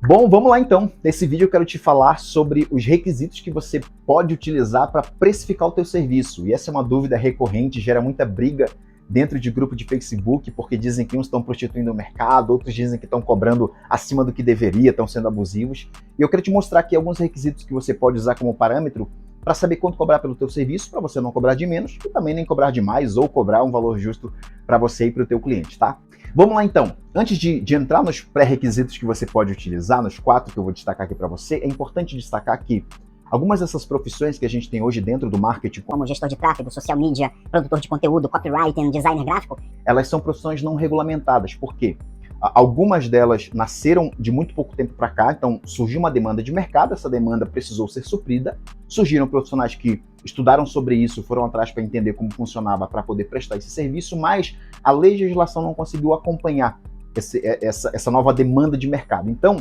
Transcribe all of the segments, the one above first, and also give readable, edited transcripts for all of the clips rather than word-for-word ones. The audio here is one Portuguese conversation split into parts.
Bom, vamos lá então. Nesse vídeo eu quero te falar sobre os requisitos que você pode utilizar para precificar o teu serviço. E essa é uma dúvida recorrente, gera muita briga dentro de grupo de Facebook, porque dizem que uns estão prostituindo o mercado, outros dizem que estão cobrando acima do que deveria, estão sendo abusivos. E eu quero te mostrar aqui alguns requisitos que você pode usar como parâmetro para saber quanto cobrar pelo teu serviço, para você não cobrar de menos e também nem cobrar de mais ou cobrar um valor justo para você e para o teu cliente, tá? Vamos lá então. Antes de entrar nos pré-requisitos que você pode utilizar, nos 4 que eu vou destacar aqui para você, é importante destacar que algumas dessas profissões que a gente tem hoje dentro do marketing, como gestor de tráfego, social media, produtor de conteúdo, copywriter, designer gráfico, elas são profissões não regulamentadas. Por quê? Algumas delas nasceram de muito pouco tempo para cá, então surgiu uma demanda de mercado, essa demanda precisou ser suprida, surgiram profissionais que estudaram sobre isso, foram atrás para entender como funcionava para poder prestar esse serviço, mas a legislação não conseguiu acompanhar essa nova demanda de mercado. Então,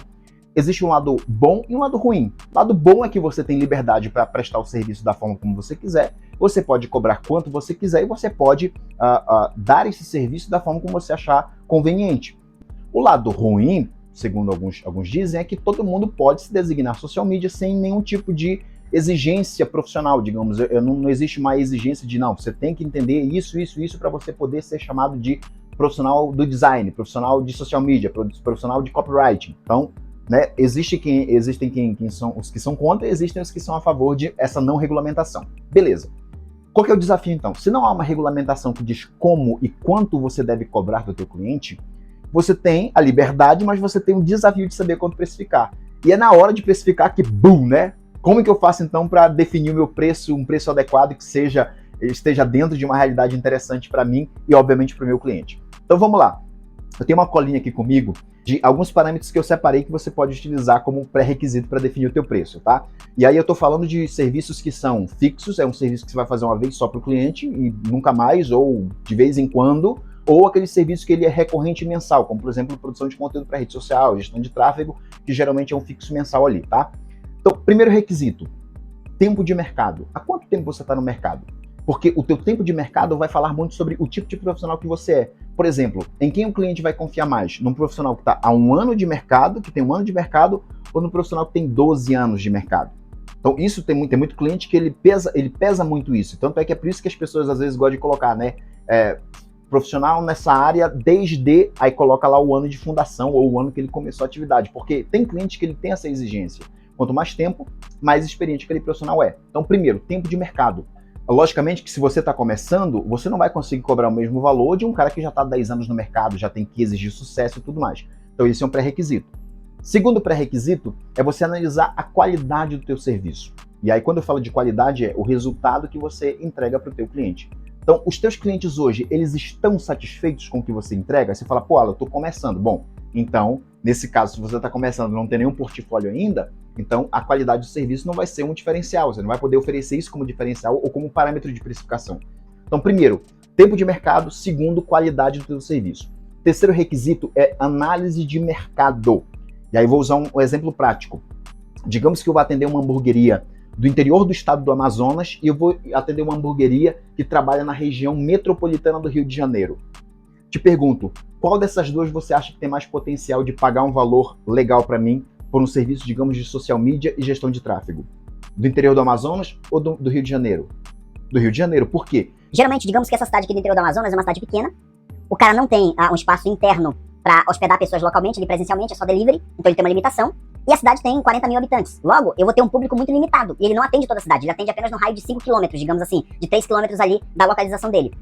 existe um lado bom e um lado ruim. O lado bom é que você tem liberdade para prestar o serviço da forma como você quiser, você pode cobrar quanto você quiser e você pode dar esse serviço da forma como você achar conveniente. O lado ruim, segundo alguns dizem, é que todo mundo pode se designar social media sem nenhum tipo de exigência profissional, digamos. Não existe uma exigência de, não, você tem que entender isso para você poder ser chamado de profissional do design, profissional de social media, profissional de copywriting. Então, né, existem quem são os que são contra e existem os que são a favor de essa não regulamentação. Beleza. Qual que é o desafio então? Se não há uma regulamentação que diz como e quanto você deve cobrar do teu cliente, você tem a liberdade, mas você tem o desafio de saber quanto precificar. E é na hora de precificar que, boom, né? Como que eu faço então para definir o meu preço, um preço adequado que esteja dentro de uma realidade interessante para mim e, obviamente, para o meu cliente? Então vamos lá. Eu tenho uma colinha aqui comigo de alguns parâmetros que eu separei que você pode utilizar como pré-requisito para definir o teu preço, tá? E aí eu estou falando de serviços que são fixos, é um serviço que você vai fazer uma vez só para o cliente e nunca mais, ou de vez em quando, ou aquele serviço que ele é recorrente mensal, como por exemplo produção de conteúdo para rede social, gestão de tráfego, que geralmente é um fixo mensal ali, tá? Então, primeiro requisito, tempo de mercado. Há quanto tempo você está no mercado? Porque o teu tempo de mercado vai falar muito sobre o tipo de profissional que você é. Por exemplo, em quem o cliente vai confiar mais? Num profissional que está há um ano de mercado, que tem um ano de mercado, ou num profissional que tem 12 anos de mercado? Então, isso tem muito cliente que ele pesa muito isso. Tanto é que é por isso que as pessoas às vezes gostam de colocar, né? Profissional nessa área desde, aí coloca lá o ano de fundação ou o ano que ele começou a atividade, porque tem cliente que ele tem essa exigência. Quanto mais tempo, mais experiente aquele profissional é. Então, primeiro, tempo de mercado. Logicamente que se você está começando, você não vai conseguir cobrar o mesmo valor de um cara que já está há 10 anos no mercado, já tem que exigir sucesso e tudo mais. Então, esse é um pré-requisito. Segundo pré-requisito é você analisar a qualidade do teu serviço. E aí, quando eu falo de qualidade, é o resultado que você entrega para o teu cliente. Então, os teus clientes hoje, eles estão satisfeitos com o que você entrega? Você fala, pô, Alan, eu estou começando. Bom, então, nesse caso, se você está começando e não tem nenhum portfólio ainda, então a qualidade do serviço não vai ser um diferencial. Você não vai poder oferecer isso como diferencial ou como parâmetro de precificação. Então, primeiro, tempo de mercado. Segundo, qualidade do teu serviço. Terceiro requisito é análise de mercado. E aí vou usar um exemplo prático. Digamos que eu vou atender uma hamburgueria do interior do estado do Amazonas e eu vou atender uma hamburgueria que trabalha na região metropolitana do Rio de Janeiro. Te pergunto, qual dessas duas você acha que tem mais potencial de pagar um valor legal para mim por um serviço, digamos, de social media e gestão de tráfego? Do interior do Amazonas ou do Rio de Janeiro? Do Rio de Janeiro, por quê? Geralmente, digamos que essa cidade aqui do interior do Amazonas é uma cidade pequena, o cara não tem um espaço interno para hospedar pessoas localmente, ali presencialmente, é só delivery, então ele tem uma limitação. E a cidade tem 40 mil habitantes. Logo, eu vou ter um público muito limitado. E ele não atende toda a cidade, ele atende apenas no raio de 5 km, digamos assim, de 3 km ali da localização dele.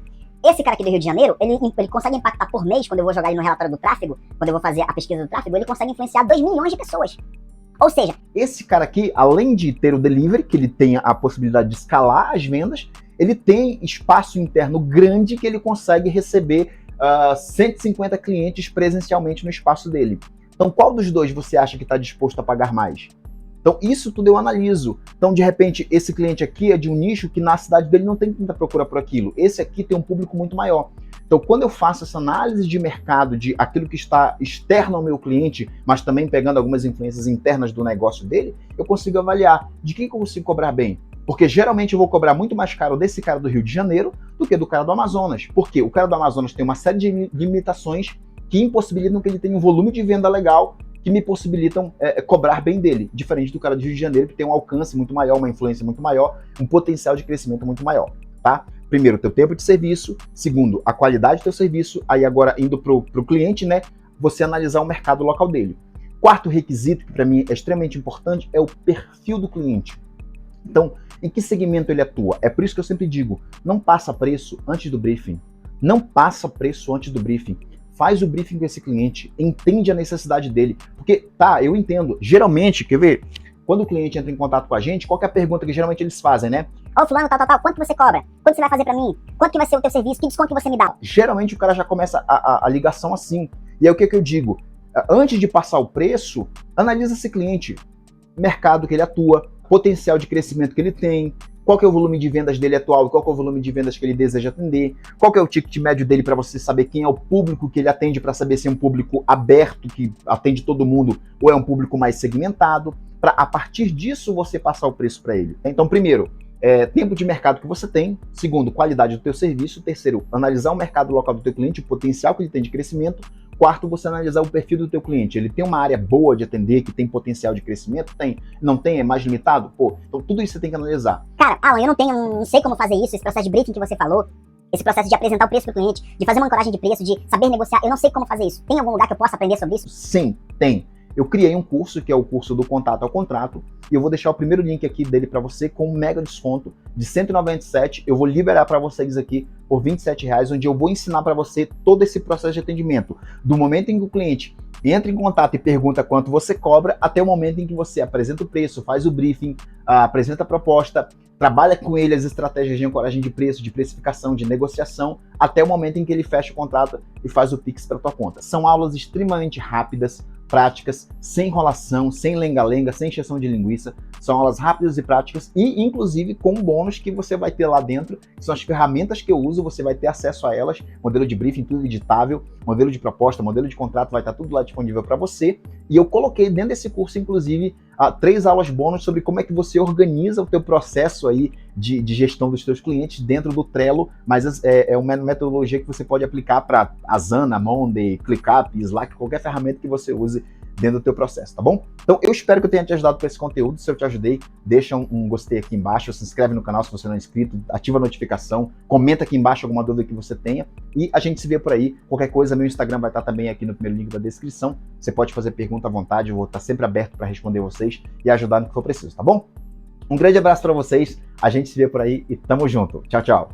Esse cara aqui do Rio de Janeiro, ele consegue impactar por mês, quando eu vou jogar ele no relatório do tráfego, quando eu vou fazer a pesquisa do tráfego, ele consegue influenciar 2 milhões de pessoas. Ou seja, esse cara aqui, além de ter o delivery, que ele tem a possibilidade de escalar as vendas, ele tem espaço interno grande que ele consegue receber 150 clientes presencialmente no espaço dele. Então, qual dos dois você acha que está disposto a pagar mais? Então, isso tudo eu analiso. Então, de repente, esse cliente aqui é de um nicho que na cidade dele não tem tanta procura por aquilo. Esse aqui tem um público muito maior. Então, quando eu faço essa análise de mercado de aquilo que está externo ao meu cliente, mas também pegando algumas influências internas do negócio dele, eu consigo avaliar de quem que eu consigo cobrar bem. Porque geralmente eu vou cobrar muito mais caro desse cara do Rio de Janeiro do que do cara do Amazonas. Porque o cara do Amazonas tem uma série de limitações que impossibilitam que ele tenha um volume de venda legal que me possibilitam cobrar bem dele, diferente do cara do Rio de Janeiro, que tem um alcance muito maior, uma influência muito maior, um potencial de crescimento muito maior, tá? Primeiro, teu tempo de serviço. Segundo, a qualidade do teu serviço. Aí agora, indo pro cliente, né, você analisar o mercado local dele. Quarto requisito, que para mim é extremamente importante, é o perfil do cliente. Então, em que segmento ele atua? É por isso que eu sempre digo, não passa preço antes do briefing. Não passa preço antes do briefing. Faz o briefing com esse cliente, entende a necessidade dele. Porque, tá, eu entendo. Geralmente, quer ver? Quando o cliente entra em contato com a gente, qual que é a pergunta que geralmente eles fazem, né? Ô, fulano, tal, quanto que você cobra? Quanto você vai fazer pra mim? Quanto que vai ser o teu serviço? Que desconto que você me dá? Geralmente o cara já começa a ligação assim. E aí o que eu digo? Antes de passar o preço, analisa esse cliente. Mercado que ele atua, potencial de crescimento que ele tem, qual que é o volume de vendas dele atual, qual que é o volume de vendas que ele deseja atender, qual que é o ticket médio dele para você saber quem é o público que ele atende, para saber se é um público aberto, que atende todo mundo, ou é um público mais segmentado, para a partir disso você passar o preço para ele. Então, primeiro, tempo de mercado que você tem. Segundo, qualidade do teu serviço. Terceiro, analisar o mercado local do teu cliente, o potencial que ele tem de crescimento. Quarto, você analisar o perfil do teu cliente. Ele tem uma área boa de atender, que tem potencial de crescimento? Tem. Não tem? É mais limitado? Pô, então tudo isso você tem que analisar. Cara, Alan, eu não sei como fazer isso, esse processo de briefing que você falou, esse processo de apresentar o preço pro cliente, de fazer uma ancoragem de preço, de saber negociar, eu não sei como fazer isso. Tem algum lugar que eu possa aprender sobre isso? Sim, tem. Eu criei um curso, que é o curso do Contato ao Contrato, e eu vou deixar o primeiro link aqui dele para você com um mega desconto de 197. Eu vou liberar para vocês aqui por R$27, onde eu vou ensinar para você todo esse processo de atendimento, do momento em que o cliente entra em contato e pergunta quanto você cobra, até o momento em que você apresenta o preço, faz o briefing, apresenta a proposta, trabalha com ele as estratégias de ancoragem de preço, de precificação, de negociação, até o momento em que ele fecha o contrato e faz o Pix para tua conta. São aulas extremamente rápidas, práticas, sem enrolação, sem lenga-lenga, sem encheção de linguiça. São aulas rápidas e práticas e, inclusive, com um bônus que você vai ter lá dentro, que são as ferramentas que eu uso, você vai ter acesso a elas, modelo de briefing, tudo editável, modelo de proposta, modelo de contrato, vai estar tudo lá disponível para você. E eu coloquei dentro desse curso, inclusive, 3 aulas bônus sobre como é que você organiza o teu processo aí de gestão dos teus clientes dentro do Trello, mas é uma metodologia que você pode aplicar para Asana, Monday, ClickUp, Slack, qualquer ferramenta que você use dentro do teu processo, tá bom? Então eu espero que eu tenha te ajudado com esse conteúdo. Se eu te ajudei, deixa um gostei aqui embaixo, se inscreve no canal se você não é inscrito, ativa a notificação, comenta aqui embaixo alguma dúvida que você tenha e a gente se vê por aí. Qualquer coisa, meu Instagram vai estar também aqui no primeiro link da descrição. Você pode fazer pergunta à vontade, eu vou estar sempre aberto para responder vocês e ajudar no que for preciso, tá bom? Um grande abraço para vocês, a gente se vê por aí e tamo junto. Tchau, tchau.